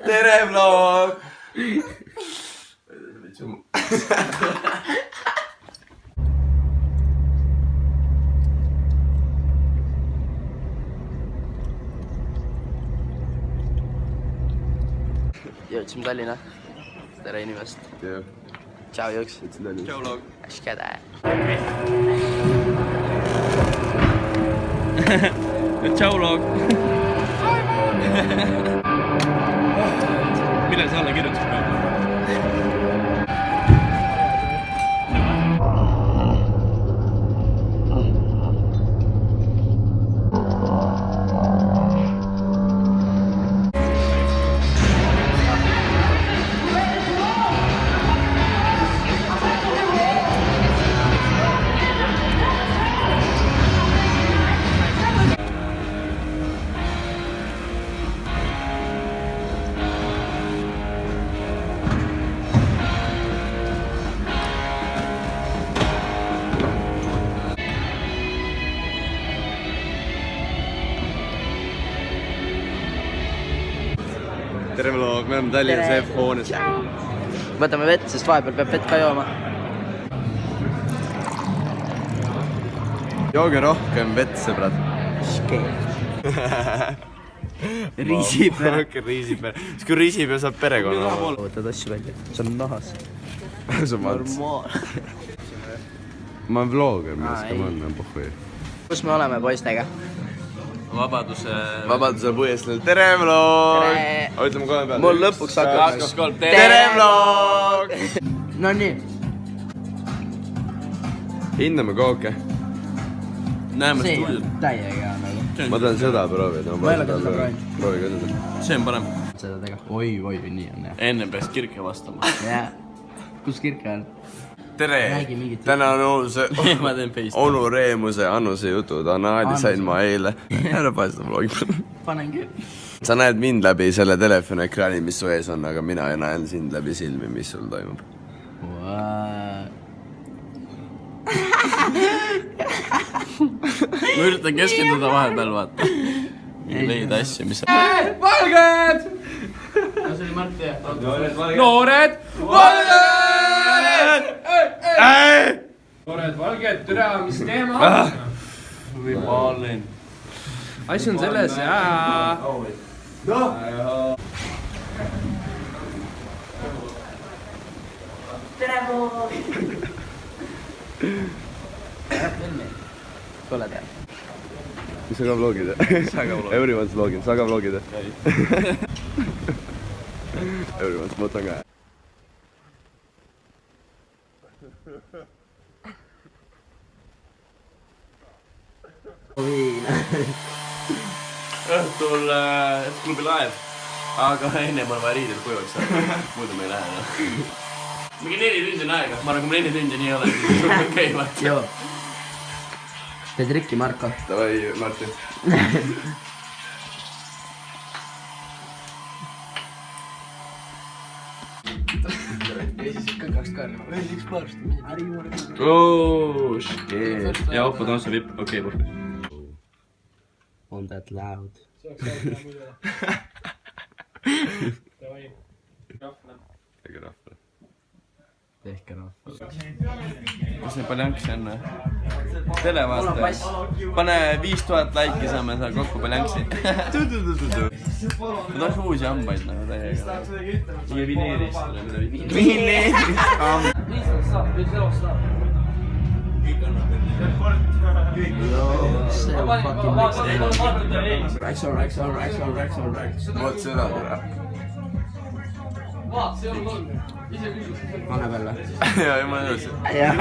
tere vlog! Jõudsime Tallinna. Tere inimest. Tšau Jõks. Tšau vlog. Äskäde. Tšau vlog. Mille sa alla kirjutasid praegu? tere vlog, me oleme Tallinnas F-hoones. Võtame vett, sest vahepeal peab vett ka jooma. Jooge rohkem vett, sõbrad. Riisipere. Rohkem riisipere. Siis kui riisipere saab perekonna. Võtad asju välja. See on nahas. See on mats. Ma olen vlogger, mis ka ma olen pohhui. Kus me oleme poistega? Vabaduse puiesteel. Tere vlog! Ütleme kohe peale. Mul lõpuks hakkab. Tere vlog! No nii. Hindame kooke. Näeme See stuudiot. on täiega hea nagu. Ma tahan seda proovida. Ma ei ole ka seda proovinud. Proovi ka seda. See on parem. Seda tega. Oi, nii on jah. Enne peaks kirke vastama. Jaa. Kus kirke on? Tere! Räägi mingit Täna on Ma teen face. onu Reemuse Annuse jutud. Annaadi sain ma eile. Ära pane seda vlogi. Panen küll. Sa näed mind läbi selle telefoni ekraani, mis su ees on, aga mina näen sind läbi silmi, mis sul toimub. Ma üritan keskenduda vahepeal, vaata. Leida asju, mis... Valged! See oli Marti. Noored! Valged! Noored valged, tere, mis teema? Või maalin. Asi on selles, jaa. Tere pool! Tule tea. Sa ka vlogid? Everyone's vlogin, sa ka vlogid? Everyone's, ma võtan ka. Õhtul klubi laev. Aga enne ma olen vaja riidel kujuvaks saada. Muidu me ei lähe. Mingi 4 tundi on aega. Ma arvan, kui 4 tundi nii ei ole, siis on okei, vaata. Joo. Teed rikki, Marko. Davai, Martin. Oh, shit. Ja oppa tantsu vipp. Okei, puhkus. On that loud? Ega rahva. Tehke rahva. Kas need paljanksi on? Televaataja. Pane 5000 laiki, saame saa kokku paljanksi. Ma tahaks uusi hambaid nagu täiega. Siia vineerist. Vineerist. See on fucking mix. Vot seda tule. Pane peale. Jaa, ma ei tea. Jaa.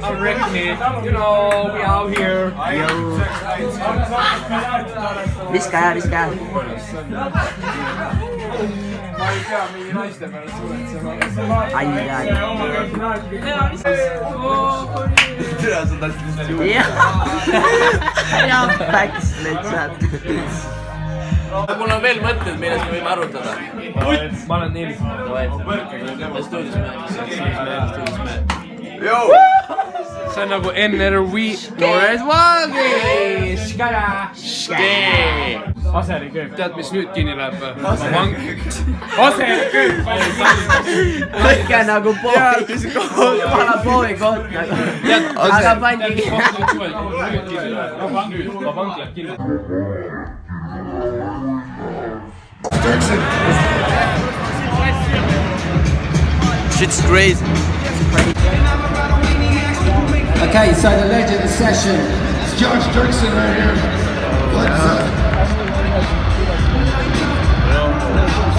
I'm Ricky, you know, we out here. Viska ja. Ma ei tea, mingi naiste peale suutsema. Ai. Tea, sa tahtsid lihtsalt juurde. Ja, päks lihtsalt. Mul on veel mõtted, millest me võime arutada. Ma olen nii. Stuudios me. Joo! see on nagu NRV Noores Valgis. Aseri kööp. Tead, mis nüüd kinni läheb või? Aseri kööp. Võtke nagu poovi. Jumala poovi koht nagu. Aga pandigi. Shit's crazy. Okay, so the legend of session. It's Josh Dirksen right here. What's up?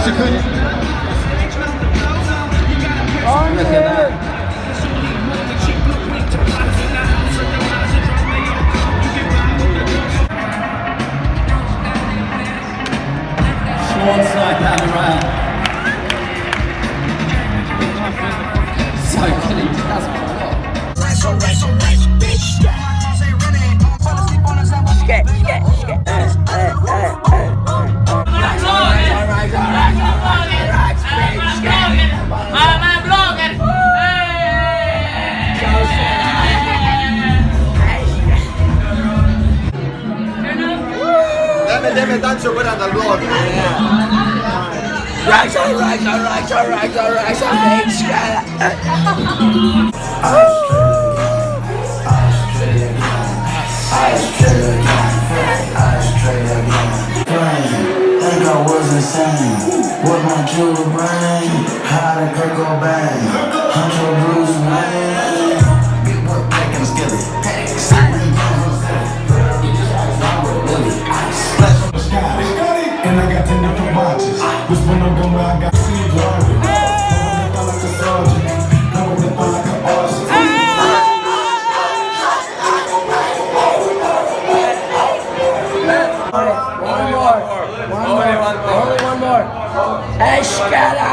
So good. Look at that. Short side panorama. So good, he does quite a lot. Me teeme tantsupõrandal vlogi. Think I was insane. What my killer brain? How the girl go bang? Huncho Bruce Wayne. Big work back in the skillet. And I got 10 different boxes. Which one I'm going, I got seeds already. I'm like a soldier. I'm like an arson. One more. Eshkara!